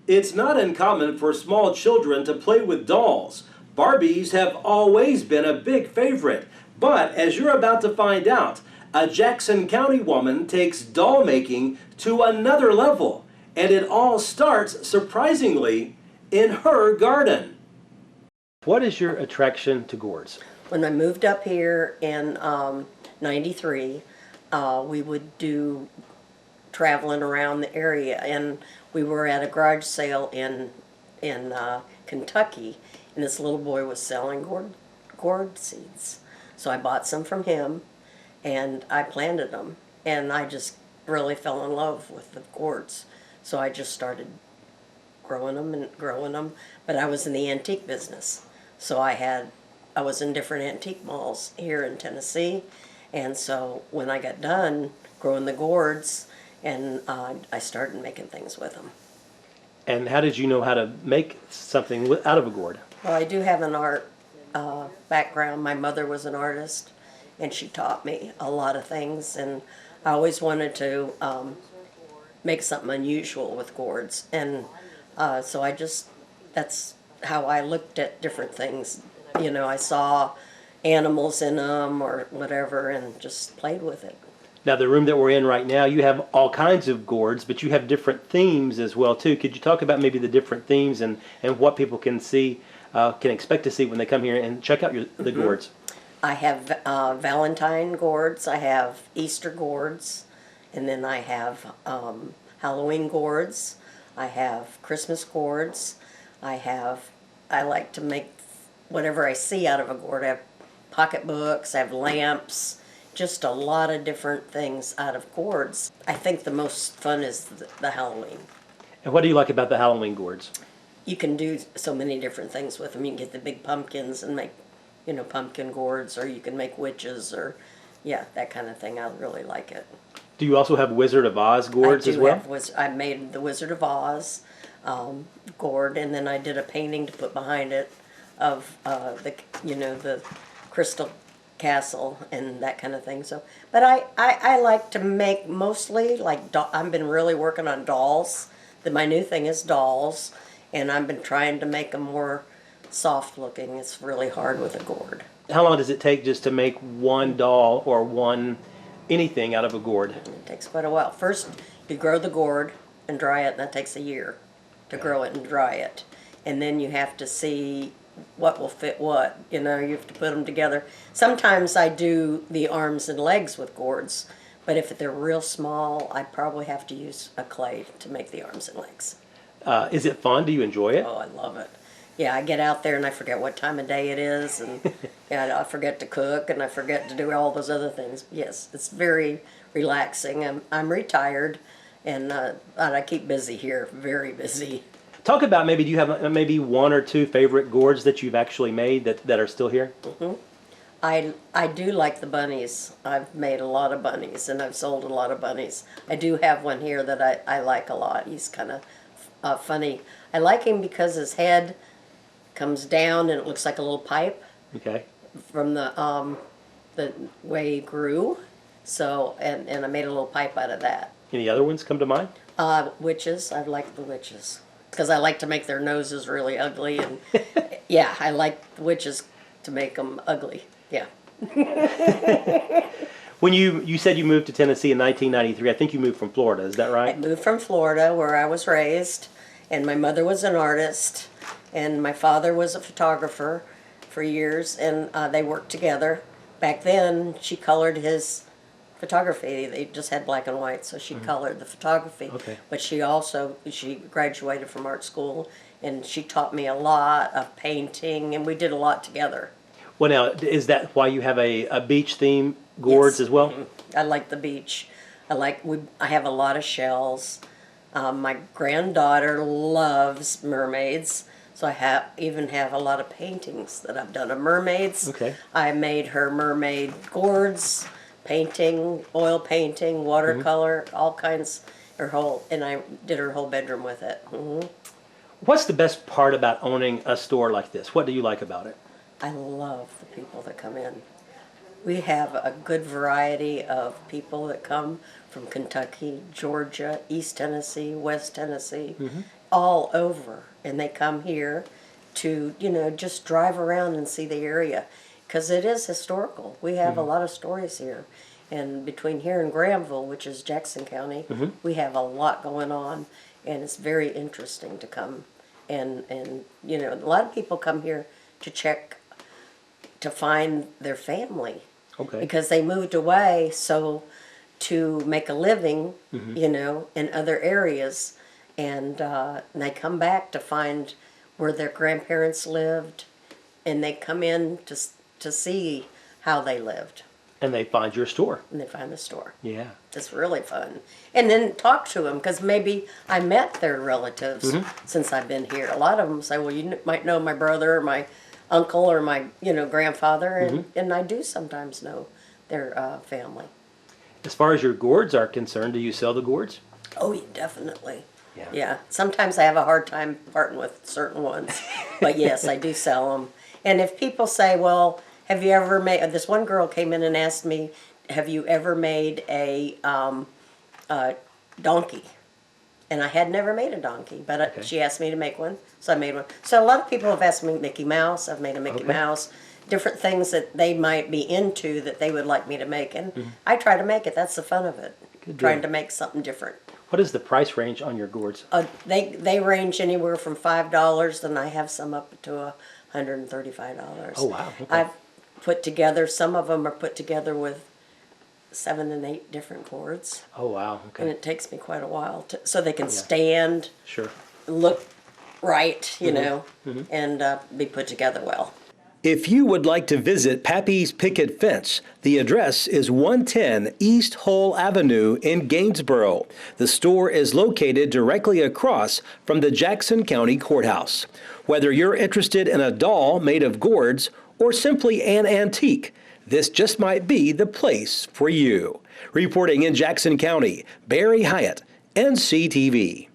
It's not uncommon for small children to play with dolls. Barbies have always been a big favorite. But as you're about to find out, a Jackson County woman takes doll making to another level. And it all starts, surprisingly, in her garden. What is your attraction to Gourds? When I moved up here in '93, we would do traveling around the area, and we were at a garage sale in Kentucky, and this little boy was selling gourd seeds. So I bought some from him, and I planted them, and I just really fell in love with the gourds. So I just started growing them and growing them, but I was in the antique business. So I was in different antique malls here in Tennessee, and so when I got done growing the gourds, and I started making things with them. And how did you know how to make something out of a gourd? Well, I do have an art background. My mother was an artist, and she taught me a lot of things, and I always wanted to make something unusual with gourds, and so that's how I looked at different things. You know, I saw animals in them or whatever and just played with it. Now, the room that we're in right now, you have all kinds of gourds, but you have different themes as well, too. Could you talk about maybe the different themes and what people can see, can expect to see when they come here and check out the gourds? I have Valentine gourds, I have Easter gourds, and then I have Halloween gourds, I have Christmas gourds, I like to make whatever I see out of a gourd. I have pocketbooks, I have lamps, just a lot of different things out of gourds. I think the most fun is the Halloween. And what do you like about the Halloween gourds? You can do so many different things with them. You can get the big pumpkins and make, you know, pumpkin gourds, or you can make witches, or yeah, that kind of thing. I really like it. Do you also have Wizard of Oz gourds as well? I made the Wizard of Oz gourd, and then I did a painting to put behind it of the crystal castle and that kind of thing. So, but I like to make mostly like I've been really working on dolls. My new thing is dolls, and I've been trying to make them more soft looking. It's really hard with a gourd. How long does it take just to make one doll or anything out of a gourd? It takes quite a while. First, you grow the gourd and dry it, and that takes a year to grow it and dry it. And then you have to see what will fit what. You know, you have to put them together. Sometimes I do the arms and legs with gourds, but if they're real small, I probably have to use a clay to make the arms and legs. Is it fun? Do you enjoy it? Oh, I love it. Yeah, I get out there and I forget what time of day it is, and yeah, I forget to cook, and I forget to do all those other things. Yes, it's very relaxing. I'm retired, and I keep busy here, very busy. Talk about do you have maybe one or two favorite gourds that you've actually made that are still here? Mm-hmm. I do like the bunnies. I've made a lot of bunnies, and I've sold a lot of bunnies. I do have one here that I like a lot. He's kind of funny. I like him because his head comes down and it looks like a little pipe. Okay. From the way he grew. So and I made a little pipe out of that. Any other ones come to mind? Witches. I like the witches because I like to make their noses really ugly, and yeah, I like the witches to make them ugly. Yeah. When you said you moved to Tennessee in 1993, I think you moved from Florida. Is that right? I moved from Florida, where I was raised, and my mother was an artist, and my father was a photographer for years, and they worked together. Back then, she colored his photography. They just had black and white, so she colored the photography. Okay. But she graduated from art school, and she taught me a lot of painting, and we did a lot together. Well, now, is that why you have a beach theme gourds as well? I like the beach. I have a lot of shells. My granddaughter loves mermaids, so I even have a lot of paintings that I've done of mermaids. Okay. I made her mermaid gourds, painting, oil painting, watercolor, all kinds. And I did her whole bedroom with it. What's the best part about owning a store like this? What do you like about it? I love the people that come in. We have a good variety of people that come from Kentucky, Georgia, East Tennessee, West Tennessee, all over, and they come here to, just drive around and see the area, because it is historical. We have a lot of stories here. And between here and Granville, which is Jackson County, we have a lot going on, and it's very interesting to come. And a lot of people come here to check, to find their family. Okay. Because they moved away, so to make a living, in other areas. And they come back to find where their grandparents lived, and they come in to see how they lived. And they find your store. And they find the store. Yeah. It's really fun. And then talk to them, because maybe I met their relatives since I've been here. A lot of them say, well, you might know my brother or my uncle or my, grandfather, and I do sometimes know their family. As far as your gourds are concerned, do you sell the gourds? Oh, yeah, definitely. Yeah. Yeah. Sometimes I have a hard time parting with certain ones, but yes, I do sell them. And if people say, well, have you ever made, this one girl came in and asked me, have you ever made a donkey? And I had never made a donkey, but she asked me to make one, so I made one. So a lot of people have asked me Mickey Mouse. I've made a Mickey Mouse. Different things that they might be into that they would like me to make, and I try to make it. That's the fun of it, trying to make something different. What is the price range on your gourds? They range anywhere from $5, and I have some up to $135. Oh, wow. Okay. I've put together, some of them are put together with 7 and 8 different gourds. Oh, wow. Okay. And it takes me quite a while so they can stand, Sure. look right, and be put together well. If you would like to visit Pappy's Picket Fence, the address is 110 East Hull Avenue in Gainesboro. The store is located directly across from the Jackson County Courthouse. Whether you're interested in a doll made of gourds or simply an antique, this just might be the place for you. Reporting in Jackson County, Barry Hyatt, NCTV.